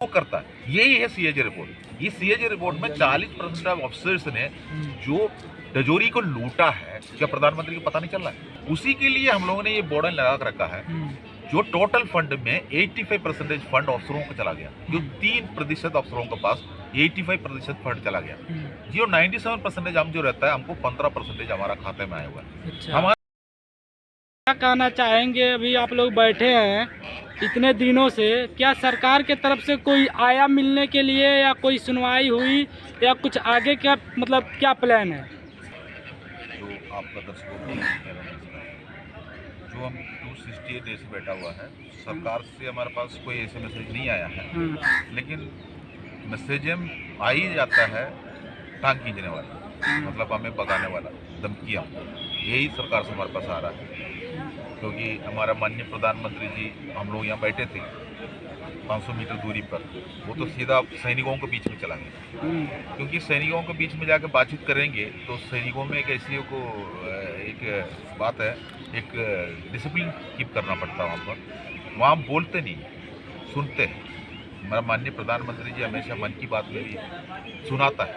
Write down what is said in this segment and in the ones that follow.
वो करता है। यही है सीएजी रिपोर्ट। इस सीएजी रिपोर्ट में 40% ऑफ ऑफिसर्स ने जो तिजोरी को लूटा है, क्या प्रधानमंत्री को पता नहीं चल रहा है? उसी के लिए हम लोगों ने ये बोर्डन लगा कर रखा है। जो टोटल फंड में 85% फंड अफसरों को चला गया, जो 3% अफसरों के पास 85% फंड चला गया। जो 97% हम जो रहता है, हमको 15% हमारा खाते में आया हुआ है। अच्छा। हमारा क्या कहना चाहेंगे, अभी आप लोग बैठे हैं इतने दिनों से, क्या सरकार के तरफ से कोई आया मिलने के लिए या कोई सुनवाई हुई या कुछ आगे क्या मतलब क्या प्लान है? जो आपका दर्शकों को जो हम 268 डेज से बैठा हुआ है, सरकार से हमारे पास कोई ऐसे मैसेज नहीं आया है, लेकिन मैसेज आ ही जाता है टांग खींचने वाला, मतलब हमें भगाने वाला, धमकियाँ, यही सरकार से हमारे पास आ रहा है। क्योंकि हमारा माननीय प्रधानमंत्री जी, हम लोग यहाँ बैठे थे 500 मीटर दूरी पर, वो तो सीधा सैनिकों के बीच में चला गया। क्योंकि सैनिकों के बीच में जाकर बातचीत करेंगे तो सैनिकों में एक ऐसी को एक बात है, एक डिसिप्लिन कीप करना पड़ता है वहाँ पर। वहाँ बोलते नहीं, सुनते हैं। हमारा माननीय प्रधानमंत्री जी हमेशा मन की बात में भी सुनाता है,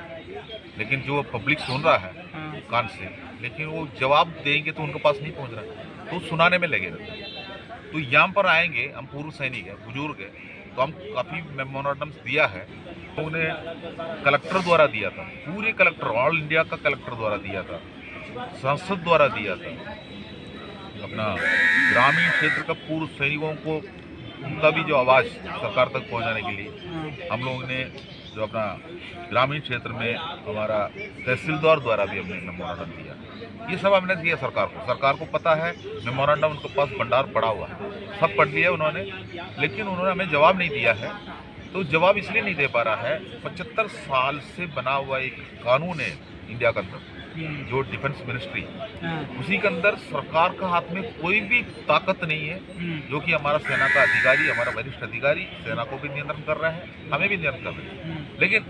लेकिन जो पब्लिक सुन रहा है कान से, लेकिन वो जवाब देंगे तो उनके पास नहीं पहुँच रहा है, तो सुनाने में लगे रहते। तो यहाँ पर आएंगे, हम पूर्व सैनिक हैं, बुजुर्ग हैं, तो हम काफ़ी मेमोरेंडम्स दिया है। उन्हें कलेक्टर द्वारा दिया था, पूरे कलेक्टर, ऑल इंडिया का कलेक्टर द्वारा दिया था, संसद द्वारा दिया था। अपना ग्रामीण क्षेत्र का पूर्व सैनिकों को उनका भी जो आवाज़ सरकार तक पहुंचाने के लिए हम लोगों ने जो अपना ग्रामीण क्षेत्र में हमारा तहसीलदार द्वारा भी हमने मेमोरेंडम दिया। ये सब हमने दिया सरकार को पता है, मेमोरेंडम उनके पास भंडार पड़ा हुआ है, सब पढ़ लिया उन्होंने, लेकिन उन्होंने हमें जवाब नहीं दिया है। तो जवाब इसलिए नहीं दे पा रहा है, 75 साल से बना हुआ एक कानून है इंडिया के अंदर, जो डिफेंस मिनिस्ट्री, उसी के अंदर सरकार का हाथ में कोई भी ताकत नहीं है, जो कि हमारा सेना का अधिकारी, हमारा वरिष्ठ अधिकारी सेना को भी नियंत्रण कर रहा है, हमें भी नियंत्रण कर रहे हैं। लेकिन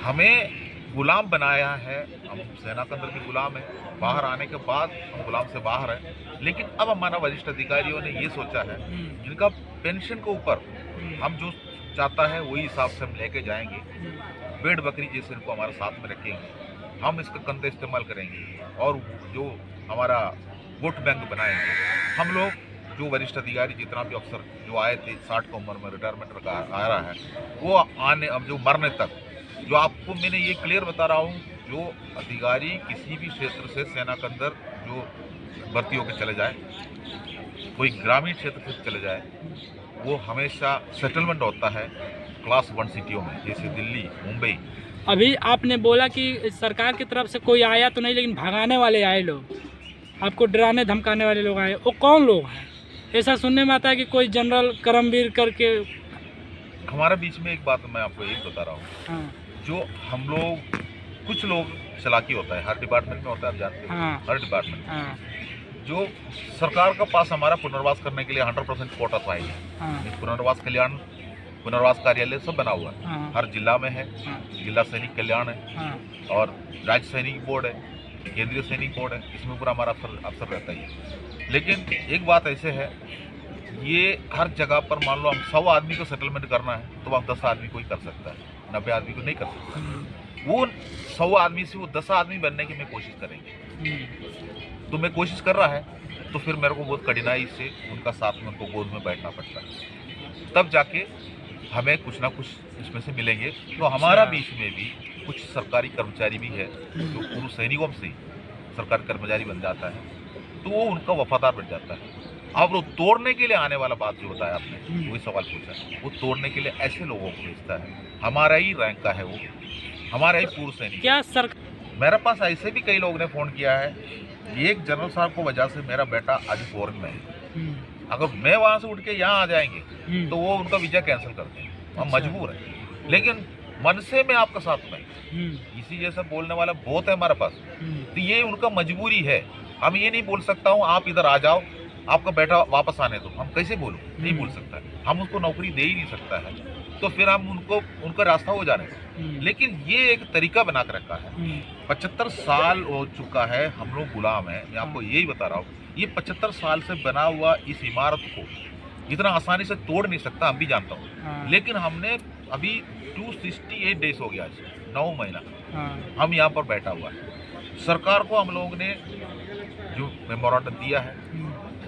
हमें गुलाम बनाया है, हम सेना के अंदर भी गुलाम है, बाहर आने के बाद हम गुलाम से बाहर हैं। लेकिन अब हमारा वरिष्ठ अधिकारियों ने ये सोचा है, इनका पेंशन के ऊपर हम जो चाहता है वही हिसाब से हम लेके जाएंगे, भेड़ बकरी जैसे इनको हमारे साथ में रखेंगे, हम इसका कंधा इस्तेमाल करेंगे और जो हमारा वोट बैंक बनाएंगे। हम लोग जो वरिष्ठ अधिकारी जितना भी अफसर जो आए थे 60 की उम्र में रिटायरमेंट आ रहा है, वो आने अब जो मरने तक, जो आपको मैंने ये क्लियर बता रहा हूँ, जो अधिकारी किसी भी क्षेत्र से सेना के अंदर जो भर्ती होकर चले जाए, कोई ग्रामीण क्षेत्र से चले जाए, वो हमेशा सेटलमेंट होता है क्लास 1 सिटियों में, जैसे दिल्ली, मुंबई। अभी आपने बोला कि सरकार की तरफ से कोई आया तो नहीं, लेकिन भगाने वाले आए लोग, आपको डराने धमकाने वाले लोग आए, वो कौन लोग हैं? ऐसा सुनने में आता है कि कोई जनरल करमवीर करके। हमारे बीच में एक बात मैं आपको यही बता रहा हूँ, जो हम लोग कुछ लोग चालाकी होता है, हर डिपार्टमेंट में होता है, आप जानते हैं, हर डिपार्टमेंट जो सरकार के पास हमारा पुनर्वास करने के लिए 100% कोटा तो आएगी। पुनर्वास कल्याण, पुनर्वास कार्यालय सब बना हुआ है, हर जिला में है, जिला सैनिक कल्याण है और राज्य सैनिक बोर्ड है, केंद्रीय सैनिक बोर्ड है, इसमें पूरा हमारा अफसर रहता ही है। लेकिन एक बात ऐसे है, ये हर जगह पर मान लो हम 100 आदमी को सेटलमेंट करना है तो वहाँ 10 आदमी कोई कर सकता है, 90 आदमी को नहीं कर सकता। वो 100 आदमी से वो 10 आदमी बनने की मैं कोशिश करेंगे, तो मैं कोशिश कर रहा है, तो फिर मेरे को बहुत कठिनाई से उनका साथ में, उनको गोद में बैठना पड़ता है, तब जाके हमें कुछ ना कुछ इसमें से मिलेंगे। तो हमारा बीच में भी कुछ सरकारी कर्मचारी भी है, जो पूर्व सैनिकों से सरकारी कर्मचारी बन जाता है, तो वो उनका वफादार बन जाता है। अब वो तोड़ने के लिए आने वाला बात जो बताया आपने, वही सवाल पूछा, वो तोड़ने के लिए ऐसे लोगों को भेजता है, हमारा ही रैंक का है वो, हमारा ही पूर्व सैनिक। क्या सर, मेरे पास ऐसे भी कई लोगों ने फ़ोन किया है, एक जनरल साहब को वजह से मेरा बेटा आज फॉरेन में है, अगर मैं वहाँ से उठ के यहाँ आ जाएंगे तो वो उनका वीज़ा कैंसिल करते हैं, हम मजबूर हैं। लेकिन मन से मैं आपका साथ में, इसी जैसा बोलने वाला बहुत है हमारे पास, तो ये उनका मजबूरी है। हम ये नहीं बोल सकता हूँ आप इधर आ जाओ, आपका बेटा वापस आने दो, हम कैसे बोलूँ, नहीं बोल सकता है, हम उसको नौकरी दे ही नहीं सकता है, तो फिर हम उनका रास्ता हो जाने दो। लेकिन ये एक तरीका बना कर रखा है, 75 साल हो चुका है, हम लोग गुलाम हैं। मैं आपको यही बता रहा हूँ, ये 75 साल से बना हुआ इस इमारत को इतना आसानी से तोड़ नहीं सकता, हम भी जानता हूँ, लेकिन हमने अभी 268 डेज हो गया आज, 9 महीना हाँ हम यहाँ पर बैठा हुआ है। सरकार को हम लोगों ने जो मेमोरेंडम दिया है,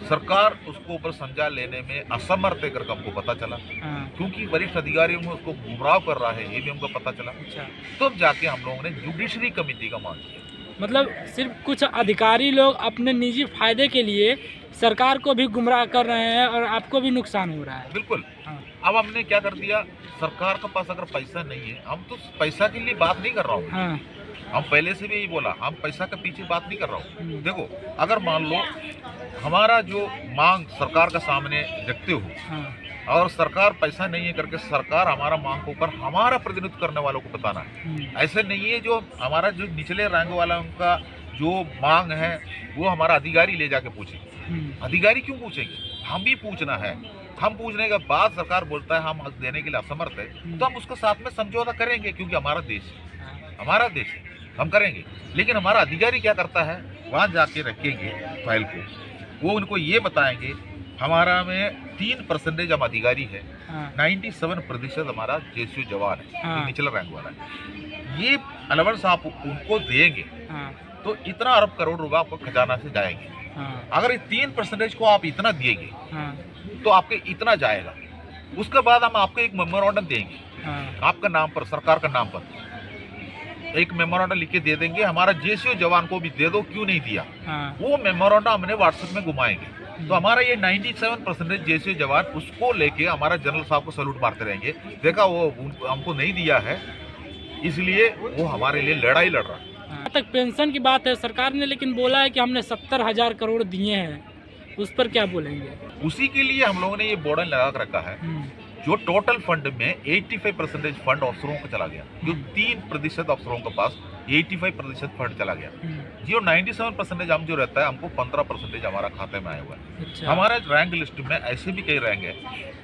सरकार उसको ऊपर संज्ञान लेने में असमर्थ है करके हमको पता चला, हाँ क्योंकि वरिष्ठ अधिकारियों में उसको गुमराह कर रहा है ये भी हमको पता चला। अच्छा, तब जाके हम लोगों ने जुडिशरी कमेटी का मांग किया। मतलब सिर्फ कुछ अधिकारी लोग अपने निजी फायदे के लिए सरकार को भी गुमराह कर रहे हैं और आपको भी नुकसान हो रहा है। बिल्कुल। हाँ अब हमने क्या कर दिया, सरकार के पास अगर पैसा नहीं है, हम तो पैसा के लिए बात नहीं कर रहा हूँ, हाँ हम पहले से भी यही बोला, हम पैसा के पीछे बात नहीं कर रहा हूँ। हम्म, देखो, अगर मान लो हमारा जो मांग सरकार के सामने रखते हो हाँ और सरकार पैसा नहीं है करके सरकार हमारा मांग के ऊपर हमारा प्रतिनिधित्व करने वालों को बताना है। ऐसे नहीं है जो हमारा जो निचले रैंक वाला उनका जो मांग है वो हमारा अधिकारी ले जाके पूछे। अधिकारी क्यों पूछेंगे, हम भी पूछना है। हम पूछने के बाद सरकार बोलता है हम हक देने के लिए असमर्थ है, तो हम उसके साथ में समझौता करेंगे, क्योंकि हमारा देश है, हमारा देश है, हम करेंगे। लेकिन हमारा अधिकारी क्या करता है, वहाँ जाके रखेंगे फाइल को, वो उनको ये बताएंगे हमारा में 3% हम अधिकारी है, 97% हमारा जेसीयू जवान है, हाँ। जो निचला रैंक वाला है। ये अलाउंस आप उनको देंगे हाँ तो इतना अरब करोड़ रुपए आपको खजाना से जाएंगे। हाँ अगर इस 3% को आप इतना दिएंगे हाँ तो आपके इतना जाएगा। उसके बाद हम आपको एक मेमोरेंडम देंगे, हाँ आपका नाम पर, सरकार का नाम पर एक मेमोरेंडम लिख के दे देंगे, हमारा जेसीयू जवान को भी दे दो, क्यों नहीं दिया। हाँ वो मेमोरेंडम हमने व्हाट्सएप में घुमाएंगे, तो हमारा ये 97% जेसीयू जवान उसको लेके हमारा जनरल साहब को सैल्यूट मारते रहेंगे, देखा वो हमको नहीं दिया है इसलिए वो हमारे लिए लड़ाई लड़ रहा है। जहाँ तक पेंशन की बात है, सरकार ने लेकिन बोला है कि हमने 70,000 करोड़ दिए हैं, उस पर क्या बोलेंगे? उसी के लिए हम लोगों ने ये बोर्डन लगा कर रखा है, जो टोटल फंड में 85% फंड अफसरों को चला गया, जो 3% अफसरों के पास 85% फंड चला गया। जो 97% हम जो रहता है, हमको 15% हमारा खाते में आया हुआ है। अच्छा। हमारा रैंक लिस्ट में ऐसे भी कई रैंक है,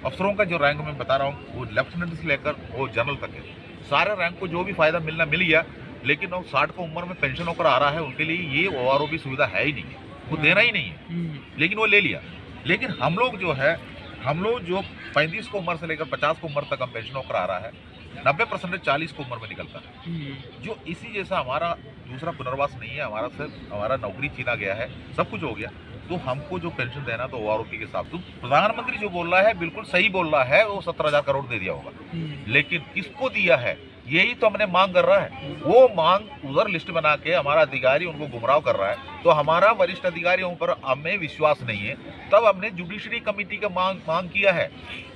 अफसरों का जो रैंक मैं बता रहा हूँ वो लेफ्टिनेंट से लेकर वो जनरल तक है। सारे रैंक को जो भी फायदा मिलना मिल गया, लेकिन वो 60 की उम्र में पेंशन होकर आ रहा है, उनके लिए ये OROP सुविधा है ही नहीं है, वो देना ही नहीं है, लेकिन वो ले लिया। लेकिन हम लोग जो 35 की उम्र से लेकर 50 की उम्र तक हम पेंशन होकर आ रहा है, 90% 40 की उम्र में निकलता है। जो इसी जैसा हमारा दूसरा पुनर्वास नहीं है, हमारा नौकरी छीना गया है, सब कुछ हो गया, तो हमको जो पेंशन देना तो OROP के हिसाब से प्रधानमंत्री जो बोल रहा है बिल्कुल सही बोल रहा है, वो 17,000 करोड़ दे दिया होगा, लेकिन किसको दिया है यही तो हमने मांग कर रहा है। वो मांग उधर लिस्ट बना के हमारा अधिकारी उनको गुमराह कर रहा है, तो हमारा वरिष्ठ अधिकारियों पर हमें विश्वास नहीं है, तब हमने जुडिशरी कमेटी का मांग किया है।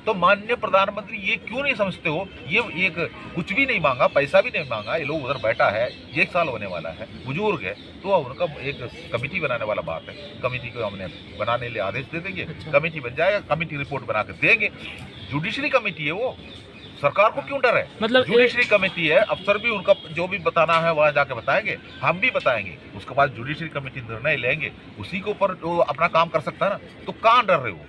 तो माननीय प्रधानमंत्री ये क्यों नहीं समझते हो, ये एक कुछ भी नहीं मांगा, पैसा भी नहीं मांगा, ये लोग उधर बैठा है, 1 साल होने वाला है, बुजुर्ग है, तो उनका एक कमेटी बनाने वाला बात है, कमेटी को हमने बनाने के लिए आदेश दे देंगे, कमेटी बन जाएगा, कमेटी रिपोर्ट बना के देंगे। जुडिशरी कमेटी है वो, सरकार को क्यों डर है? मतलब जुडिशरी कमेटी है, अफसर भी उनका जो भी बताना है वहां जाके बताएंगे, हम भी बताएंगे, उसके बाद जुडिशरी कमेटी निर्णय लेंगे, उसी के ऊपर जो अपना काम कर सकता है ना, तो कहाँ डर रहे हो,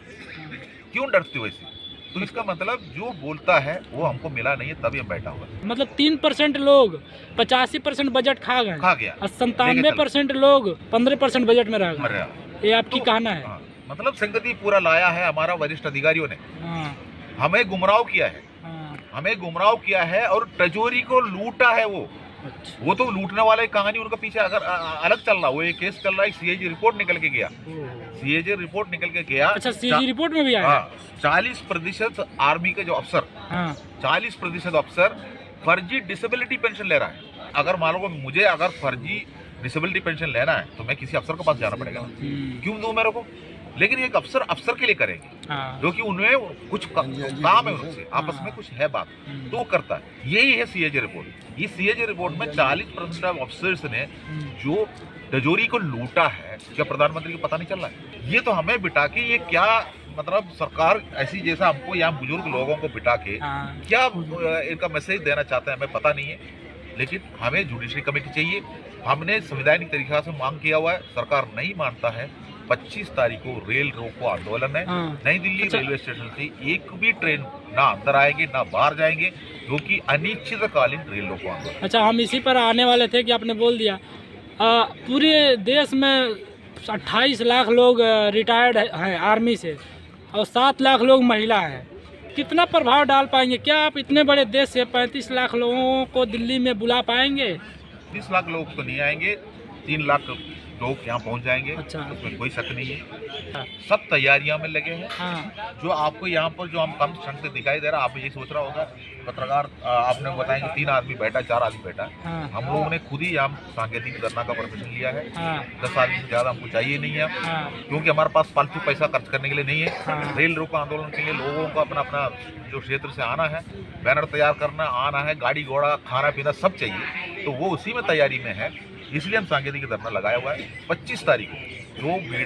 क्यों डरते हो ऐसे? तो इसका मतलब जो बोलता है वो हमको मिला नहीं है, तभी हम बैठा हुआ है। मतलब 3% लोग 85% बजट खा गए और 97% लोग 15% बजट में रह गए, ये आपकी तो, कहना है? मतलब संगति पूरा लाया है हमारा वरिष्ठ अधिकारियों ने, हमें गुमराह किया है, हमें गुमराह किया है और ट्रेजरी को लूटा है। वो तो लूटने वाले कहानी उनका पीछे अगर अलग चल रहा, वो एक केस चल रहा है, CAG रिपोर्ट निकल के गया, CAG रिपोर्ट निकल के गया। अच्छा, CAG रिपोर्ट में भी आया? 40% आर्मी के जो अफसर, 40% अफसर फर्जी डिसेबिलिटी पेंशन ले रहा है। अगर मान लो मुझे अगर फर्जी डिसेबिलिटी पेंशन लेना है तो मैं किसी अफसर के पास जाना पड़ेगा, क्यों दूं मेरे को? लेकिन एक अफसर के लिए करेंगे, जो कि उन्हें कुछ काम है उनसे, आपस में कुछ है बात, तो वो करता है। यही है CAG रिपोर्ट। ये CAG रिपोर्ट में 40% ऑफ अफसर्स ने जो तिजोरी को लूटा है, क्या प्रधानमंत्री को पता नहीं चल रहा है? ये तो हमें बिठा के ये क्या मतलब सरकार ऐसी जैसा हमको यहाँ बुजुर्ग लोगों को बिठा के क्या इनका मैसेज देना चाहते हैं हमें पता नहीं है। लेकिन हमें जुडिशरी कमेटी चाहिए, हमने संवैधानिक तरीका से मांग किया हुआ है, सरकार नहीं मानता है। 25 तारीख को रेल रोको आंदोलन है, नई दिल्ली रेलवे स्टेशन से एक भी ट्रेन ना अंदर आएंगे ना बाहर जाएंगे, क्योंकि अनिश्चितकालीन रेल रोको आंदोलन। अच्छा, हम इसी पर आने वाले थे कि आपने बोल दिया पूरे देश में 28 लाख लोग रिटायर्ड हैं आर्मी से और 7 लाख लोग महिला हैं, कितना प्रभाव डाल पाएंगे? क्या आप इतने बड़े देश से 35 लाख लोगों को दिल्ली में बुला पाएंगे? 30 लाख लोग तो नहीं आएंगे, 3 लाख लोग यहाँ पहुँच जाएंगे। अच्छा। उसमें कोई शक नहीं है। हाँ। सब तैयारियों में लगे हैं। हाँ। जो आपको यहाँ पर जो हम कम क्षण से दिखाई दे रहा है, आप ये सोच रहा होगा पत्रकार आपने बताया कि 3 आदमी बैठा, 4 आदमी बैठा। हाँ। हम लोगों ने खुद ही यहाँ सांकेतिक धरना का परमिशन लिया है। हाँ। 10 आदमी से ज़्यादा हमको चाहिए नहीं है। हाँ। क्योंकि हमारे पास फालतू पैसा खर्च करने के लिए नहीं है। हाँ। रेल रोको आंदोलन के लिए लोगों को अपना अपना जो क्षेत्र से आना है, बैनर तैयार करना आना है, गाड़ी घोड़ा खाना पीना सब चाहिए, तो वो उसी में तैयारी में है। इसलिए हम सांकेतिक धरना लगाया हुआ है। 25 तारीख को जो भीड़